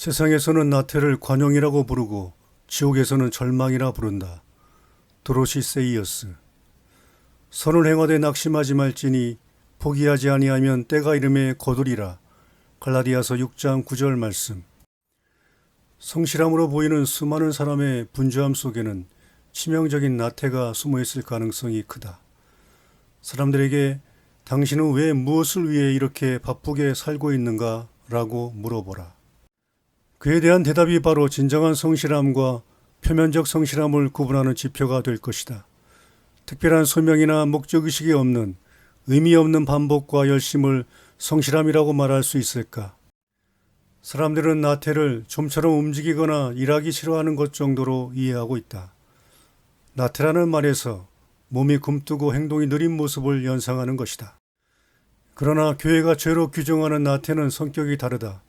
세상에서는 나태를 관용이라고 부르고 지옥에서는 절망이라 부른다. 도로시 세이어스. 선을 행하되 낙심하지 말지니 포기하지 아니하면 때가 이름에 거두리라. 갈라디아서 6장 9절 말씀. 성실함으로 보이는 수많은 사람의 분주함 속에는 치명적인 나태가 숨어있을 가능성이 크다. 사람들에게 당신은 왜 무엇을 위해 이렇게 바쁘게 살고 있는가? 라고 물어보라. 그에 대한 대답이 바로 진정한 성실함과 표면적 성실함을 구분하는 지표가 될 것이다. 특별한 소명이나 목적의식이 없는 의미 없는 반복과 열심을 성실함이라고 말할 수 있을까? 사람들은 나태를 좀처럼 움직이거나 일하기 싫어하는 것 정도로 이해하고 있다. 나태라는 말에서 몸이 굼뜨고 행동이 느린 모습을 연상하는 것이다. 그러나 교회가 죄로 규정하는 나태는 성격이 다르다.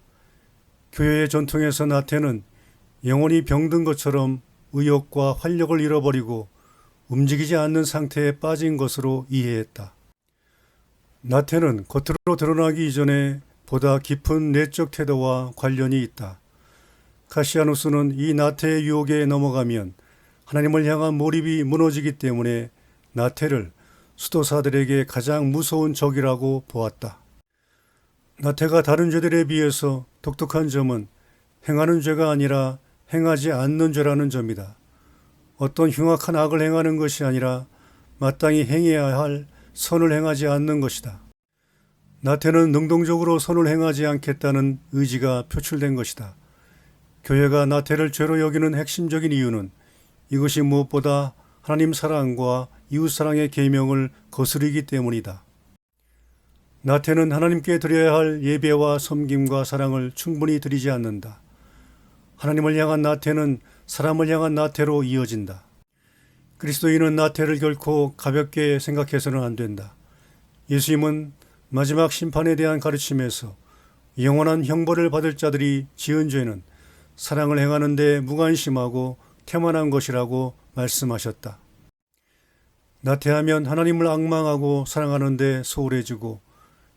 교회의 전통에서 나태는 영혼이 병든 것처럼 의욕과 활력을 잃어버리고 움직이지 않는 상태에 빠진 것으로 이해했다. 나태는 겉으로 드러나기 이전에 보다 깊은 내적 태도와 관련이 있다. 카시아누스는 이 나태의 유혹에 넘어가면 하나님을 향한 몰입이 무너지기 때문에 나태를 수도사들에게 가장 무서운 적이라고 보았다. 나태가 다른 죄들에 비해서 독특한 점은 행하는 죄가 아니라 행하지 않는 죄라는 점이다. 어떤 흉악한 악을 행하는 것이 아니라 마땅히 행해야 할 선을 행하지 않는 것이다. 나태는 능동적으로 선을 행하지 않겠다는 의지가 표출된 것이다. 교회가 나태를 죄로 여기는 핵심적인 이유는 이것이 무엇보다 하나님 사랑과 이웃 사랑의 계명을 거스르기 때문이다. 나태는 하나님께 드려야 할 예배와 섬김과 사랑을 충분히 드리지 않는다. 하나님을 향한 나태는 사람을 향한 나태로 이어진다. 그리스도인은 나태를 결코 가볍게 생각해서는 안 된다. 예수님은 마지막 심판에 대한 가르침에서 영원한 형벌을 받을 자들이 지은 죄는 사랑을 행하는 데 무관심하고 태만한 것이라고 말씀하셨다. 나태하면 하나님을 앙망하고 사랑하는 데 소홀해지고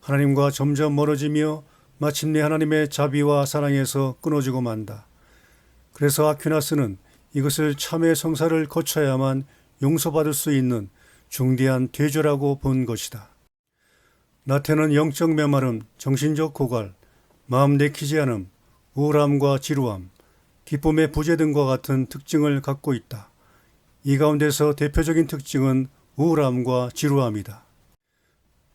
하나님과 점점 멀어지며 마침내 하나님의 자비와 사랑에서 끊어지고 만다. 그래서 아퀴나스는 이것을 참의 성사를 거쳐야만 용서받을 수 있는 중대한 대죄라고 본 것이다. 나태는 영적 메마름, 정신적 고갈, 마음 내키지 않음, 우울함과 지루함, 기쁨의 부재 등과 같은 특징을 갖고 있다. 이 가운데서 대표적인 특징은 우울함과 지루함이다.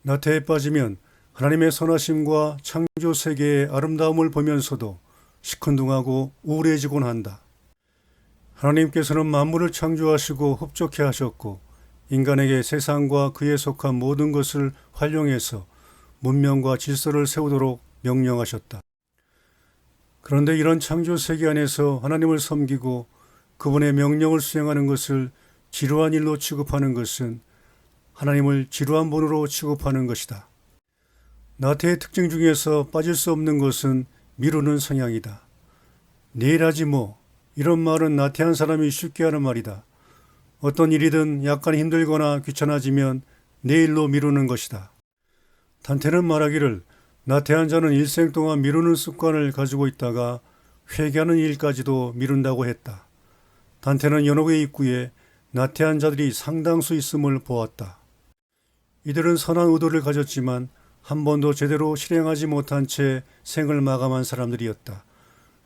나태에 빠지면 하나님의 선하심과 창조 세계의 아름다움을 보면서도 시큰둥하고 우울해지곤 한다. 하나님께서는 만물을 창조하시고 흡족해 하셨고 인간에게 세상과 그에 속한 모든 것을 활용해서 문명과 질서를 세우도록 명령하셨다. 그런데 이런 창조 세계 안에서 하나님을 섬기고 그분의 명령을 수행하는 것을 지루한 일로 취급하는 것은 하나님을 지루한 분으로 취급하는 것이다. 나태의 특징 중에서 빠질 수 없는 것은 미루는 성향이다. 내일 하지 뭐, 이런 말은 나태한 사람이 쉽게 하는 말이다. 어떤 일이든 약간 힘들거나 귀찮아지면 내일로 미루는 것이다. 단테는 말하기를 나태한 자는 일생 동안 미루는 습관을 가지고 있다가 회개하는 일까지도 미룬다고 했다. 단테는 연옥의 입구에 나태한 자들이 상당수 있음을 보았다. 이들은 선한 의도를 가졌지만 한 번도 제대로 실행하지 못한 채 생을 마감한 사람들이었다.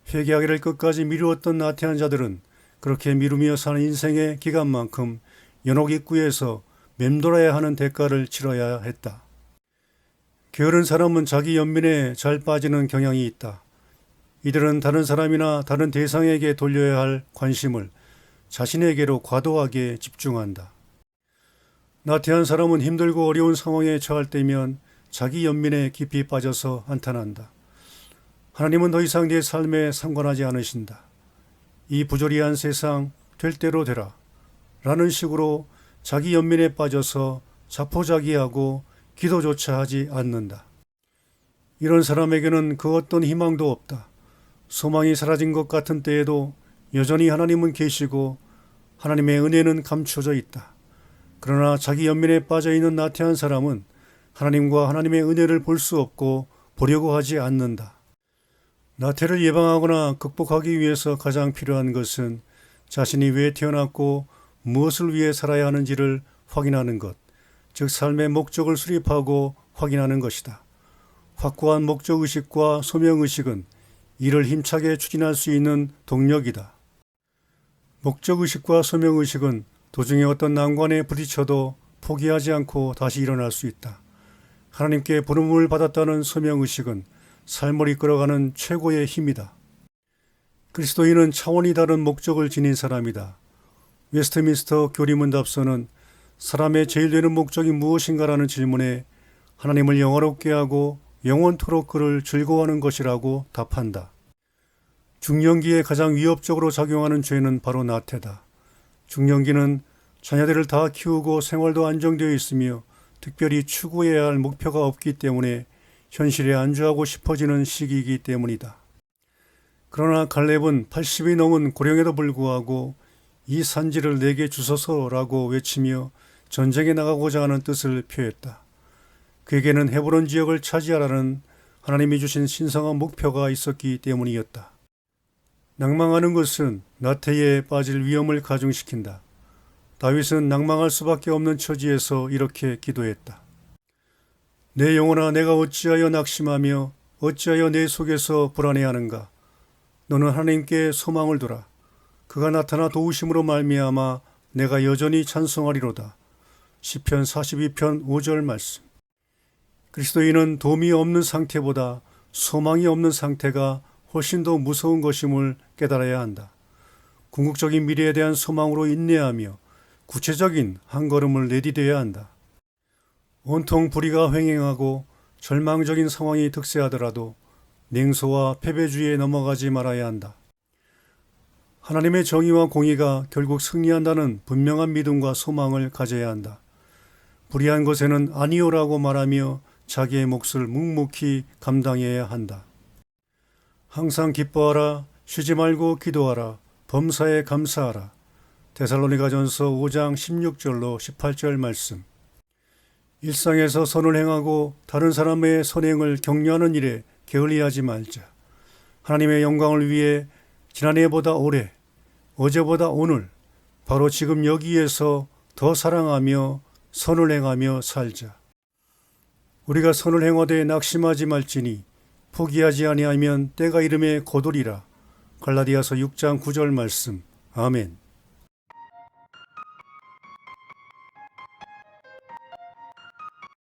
회개하기를 끝까지 미루었던 나태한 자들은 그렇게 미루며 사는 인생의 기간만큼 연옥 입구에서 맴돌아야 하는 대가를 치러야 했다. 게으른 사람은 자기 연민에 잘 빠지는 경향이 있다. 이들은 다른 사람이나 다른 대상에게 돌려야 할 관심을 자신에게로 과도하게 집중한다. 나태한 사람은 힘들고 어려운 상황에 처할 때면 자기 연민에 깊이 빠져서 한탄한다. 하나님은 더 이상 내 삶에 상관하지 않으신다. 이 부조리한 세상 될 대로 되라 라는 식으로 자기 연민에 빠져서 자포자기하고 기도조차 하지 않는다. 이런 사람에게는 그 어떤 희망도 없다. 소망이 사라진 것 같은 때에도 여전히 하나님은 계시고 하나님의 은혜는 감춰져 있다. 그러나 자기 연민에 빠져있는 나태한 사람은 하나님과 하나님의 은혜를 볼 수 없고 보려고 하지 않는다. 나태를 예방하거나 극복하기 위해서 가장 필요한 것은 자신이 왜 태어났고 무엇을 위해 살아야 하는지를 확인하는 것, 즉 삶의 목적을 수립하고 확인하는 것이다. 확고한 목적의식과 소명의식은 이를 힘차게 추진할 수 있는 동력이다. 목적의식과 소명의식은 도중에 어떤 난관에 부딪혀도 포기하지 않고 다시 일어날 수 있다. 하나님께 부름을 받았다는 소명의식은 삶을 이끌어가는 최고의 힘이다. 그리스도인은 차원이 다른 목적을 지닌 사람이다. 웨스트민스터 교리문답서는 사람의 제일 되는 목적이 무엇인가라는 질문에 하나님을 영화롭게 하고 영원토록 그를 즐거워하는 것이라고 답한다. 중년기에 가장 위협적으로 작용하는 죄는 바로 나태다. 중년기는 자녀들을 다 키우고 생활도 안정되어 있으며 특별히 추구해야 할 목표가 없기 때문에 현실에 안주하고 싶어지는 시기이기 때문이다. 그러나 갈렙은 80이 넘은 고령에도 불구하고 이 산지를 내게 주소서라고 외치며 전쟁에 나가고자 하는 뜻을 표했다. 그에게는 헤브론 지역을 차지하라는 하나님이 주신 신성한 목표가 있었기 때문이었다. 낭망하는 것은 나태에 빠질 위험을 가중시킨다. 다윗은 낭망할 수밖에 없는 처지에서 이렇게 기도했다. 내 영혼아, 내가 어찌하여 낙심하며 어찌하여 내 속에서 불안해하는가. 너는 하나님께 소망을 두라. 그가 나타나 도우심으로 말미암아 내가 여전히 찬송하리로다. 시편 42편 5절 말씀. 그리스도인은 도움이 없는 상태보다 소망이 없는 상태가 훨씬 더 무서운 것임을 깨달아야 한다. 궁극적인 미래에 대한 소망으로 인내하며 구체적인 한 걸음을 내디뎌야 한다. 온통 불의가 횡행하고 절망적인 상황이 득세하더라도 냉소와 패배주의에 넘어가지 말아야 한다. 하나님의 정의와 공의가 결국 승리한다는 분명한 믿음과 소망을 가져야 한다. 불의한 것에는 아니오라고 말하며 자기의 몫을 묵묵히 감당해야 한다. 항상 기뻐하라, 쉬지 말고 기도하라, 범사에 감사하라. 데살로니가전서 5장 16절로 18절 말씀. 일상에서 선을 행하고 다른 사람의 선행을 격려하는 일에 게을리하지 말자. 하나님의 영광을 위해 지난해보다 올해, 어제보다 오늘, 바로 지금 여기에서 더 사랑하며 선을 행하며 살자. 우리가 선을 행하되 낙심하지 말지니 포기하지 아니하면 때가 이름에 거두리라. 갈라디아서 6장 9절 말씀. 아멘.